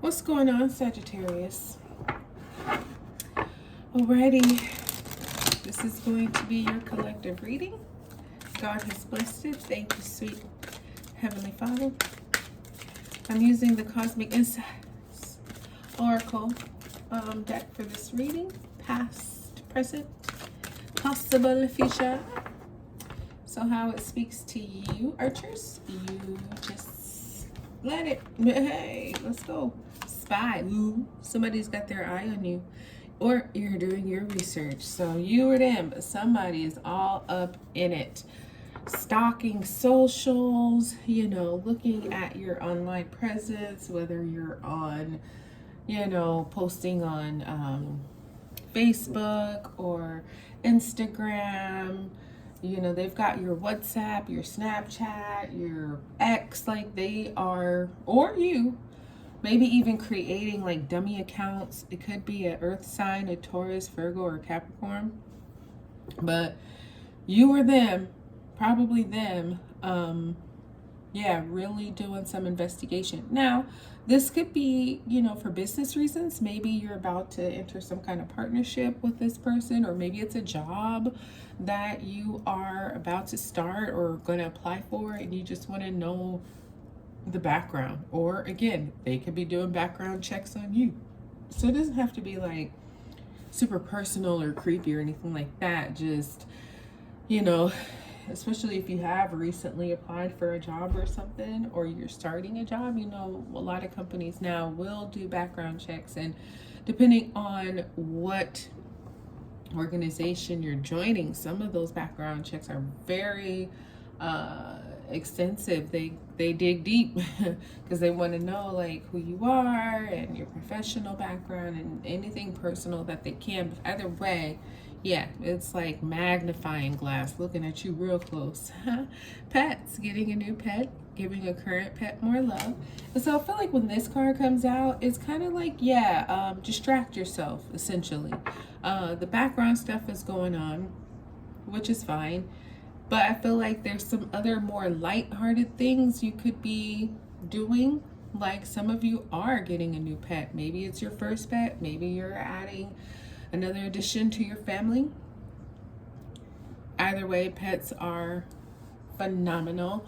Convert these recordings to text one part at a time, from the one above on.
What's going on, Sagittarius? Alrighty, this is going to be your collective reading. God has blessed it. Thank you, sweet Heavenly Father. I'm using the Cosmic Insights Oracle deck for this reading. Past, present, possible future. So how it speaks to you, Archers, you just let it. Hey, let's go. Spy. Ooh, somebody's got their eye on you. Or you're doing your research. So you or them, but somebody is all up in it. Stalking socials, you know, looking at your online presence, whether you're on, you know, posting on Facebook or Instagram. You know, they've got your WhatsApp, your Snapchat, your X, like they are, or you, maybe even creating like dummy accounts. It could be an earth sign, a Taurus, Virgo, or Capricorn. But you or them, probably them, yeah, really doing some investigation. Now, this could be, you know, for business reasons. Maybe you're about to enter some kind of partnership with this person, or maybe it's a job that you are about to start or going to apply for, and you just want to know the background. Or again, they could be doing background checks on you. So it doesn't have to be like super personal or creepy or anything like that. Just, you know, especially if you have recently applied for a job or something, or you're starting a job, you know, a lot of companies now will do background checks, and depending on what organization you're joining, some of those background checks are very extensive. They dig deep because they want to know like who you are and your professional background and anything personal that they can. But either way, yeah, it's like magnifying glass looking at you real close. Pets, getting a new pet, giving a current pet more love. And so I feel like when this card comes out, it's kind of like, yeah, distract yourself, essentially. The background stuff is going on, which is fine. But I feel like there's some other more lighthearted things you could be doing. Like some of you are getting a new pet. Maybe it's your first pet. Maybe you're adding another addition to your family. Either way, pets are phenomenal.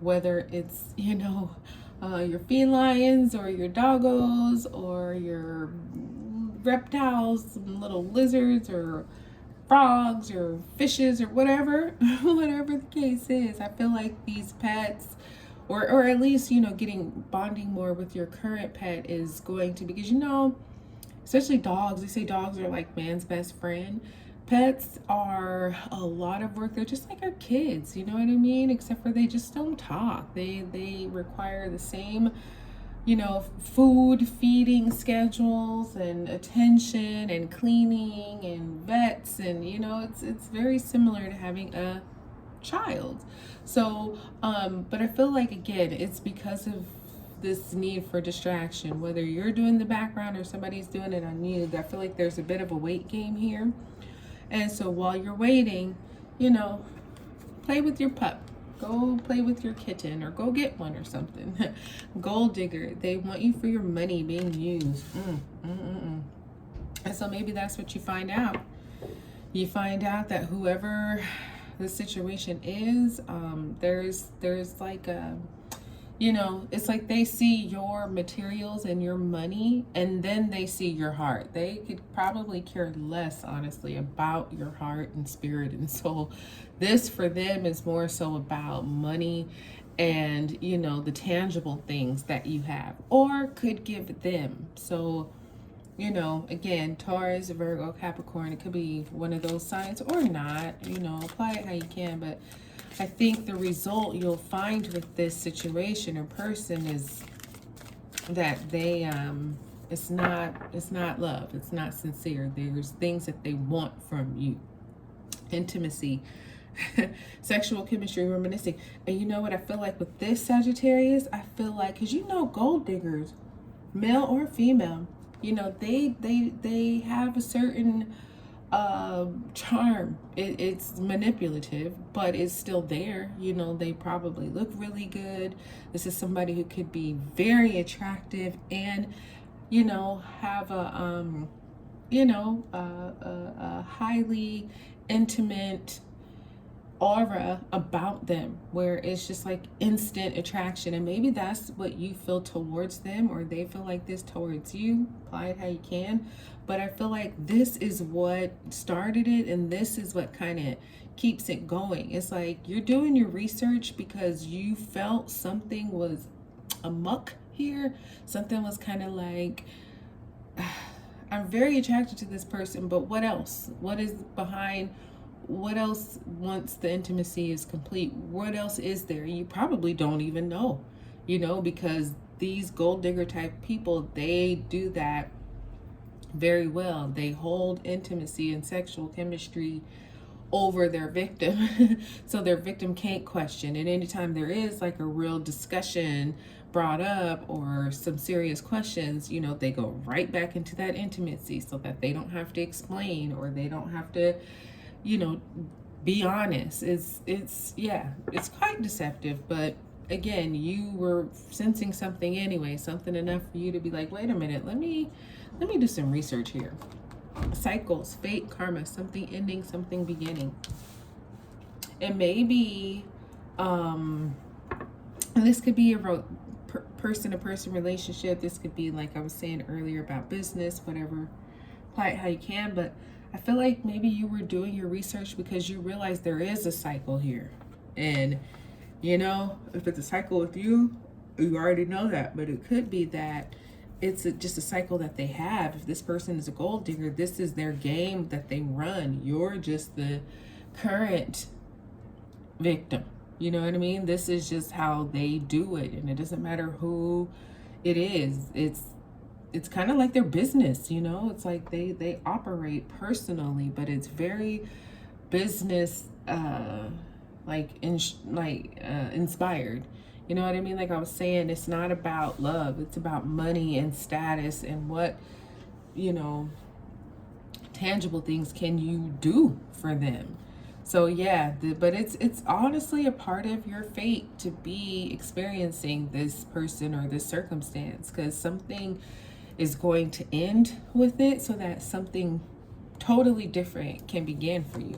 Whether it's, you know, your felines or your doggos or your reptiles, little lizards or frogs or fishes or whatever, whatever the case is. I feel like these pets, or at least, you know, getting bonding more with your current pet is going to, because, you know, especially dogs, they say dogs are like man's best friend. Pets are a lot of work. They're just like our kids, you know what I mean? Except for they just don't talk. They require the same, you know, food, feeding schedules and attention and cleaning and vets, and you know, it's very similar to having a child. So but I feel like, again, it's because of this need for distraction, whether you're doing the background or somebody's doing it on you. I feel like there's a bit of a wait game here. And so while you're waiting, you know, play with your pup. Go play with your kitten, or go get one or something. Gold digger. They want you for your money being used. And so maybe that's what you find out. You find out that whoever the situation is, there's like a, you know, it's like they see your materials and your money, and then they see your heart. They could probably care less, honestly, about your heart and spirit and soul. This for them is more so about money and, you know, the tangible things that you have or could give them. So, you know, again, Taurus, Virgo, Capricorn, it could be one of those signs or not. You know, apply it how you can, but I think the result you'll find with this situation or person is that they it's not love, it's not sincere. There's things that they want from you. Intimacy, sexual chemistry, reminiscing. And you know what I feel like with this Sagittarius? I feel like, because you know, gold diggers, male or female, you know, they have a certain charm. It's manipulative, but it's still there. You know, they probably look really good. This is somebody who could be very attractive and you know, have a highly intimate aura about them where it's just like instant attraction, and maybe that's what you feel towards them, or they feel like this towards you. Apply it how you can, but I feel like this is what started it, and this is what kind of keeps it going. It's like you're doing your research because you felt something was amuck here. Something was kind of like, I'm very attracted to this person, but what else? What is behind? What else once the intimacy is complete? What else is there? You probably don't even know, because these gold digger type people, they do that very well. They hold intimacy and sexual chemistry over their victim so their victim can't question. And anytime there is like a real discussion brought up or some serious questions, they go right back into that intimacy so that they don't have to explain, or they don't have to be honest. It's quite deceptive, but again, you were sensing something anyway, something enough for you to be like, wait a minute, let me do some research here. Cycles, fate, karma, something ending, something beginning. And maybe and this could be a person-to-person relationship. This could be, like I was saying earlier, about business, whatever. Apply it how you can, but I feel like maybe you were doing your research because you realize there is a cycle here. And, if it's a cycle with you, you already know that. But it could be that it's just a cycle that they have. If this person is a gold digger, this is their game that they run. You're just the current victim. You know what I mean? This is just how they do it. And it doesn't matter who it is. It's kind of like their business, it's like they operate personally, but it's very business inspired. You know what I mean? Like I was saying, it's not about love, it's about money and status and what tangible things can you do for them. So yeah, but it's honestly a part of your fate to be experiencing this person or this circumstance, because something is going to end with it so that something totally different can begin for you.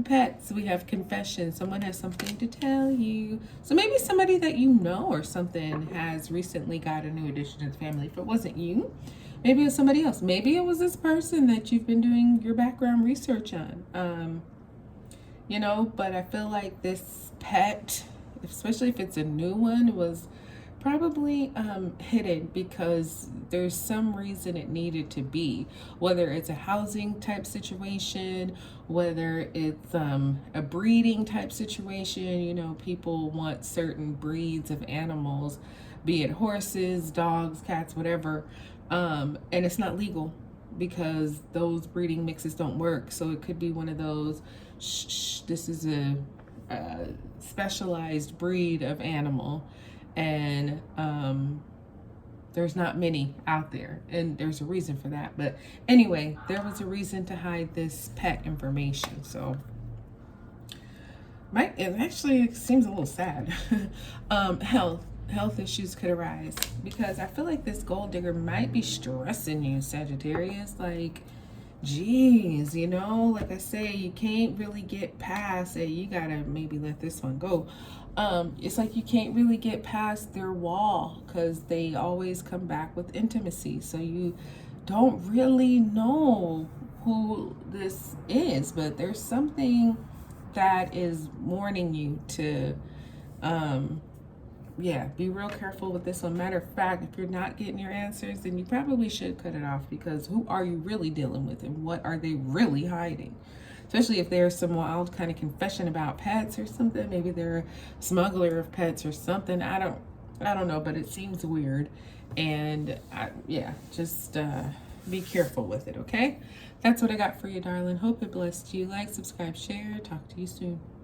Pets, we have confession. Someone has something to tell you. So maybe somebody that you know or something has recently got a new addition to the family. If it wasn't you, maybe it was somebody else. Maybe it was this person that you've been doing your background research on. But I feel like this pet, especially if it's a new one, was probably hidden because there's some reason it needed to be, whether it's a housing type situation, whether it's a breeding type situation. People want certain breeds of animals, be it horses, dogs, cats, whatever, and it's not legal because those breeding mixes don't work. So it could be one of those, this is a specialized breed of animal, and there's not many out there, and there's a reason for that. But anyway, there was a reason to hide this pet information. So it actually seems a little sad. Health issues could arise because I feel like this gold digger might be stressing you, Sagittarius. Like, geez, like I say, you can't really get past it. You gotta maybe let this one go. It's like you can't really get past their wall because they always come back with intimacy. So you don't really know who this is, but there's something that is warning you to be real careful with this one. Matter of fact, if you're not getting your answers, then you probably should cut it off, because who are you really dealing with and what are they really hiding? Especially if there's some wild kind of confession about pets or something. Maybe they're a smuggler of pets or something. I don't know, but it seems weird. And just be careful with it, okay? That's what I got for you, darling. Hope it blessed you. Like, subscribe, share. Talk to you soon.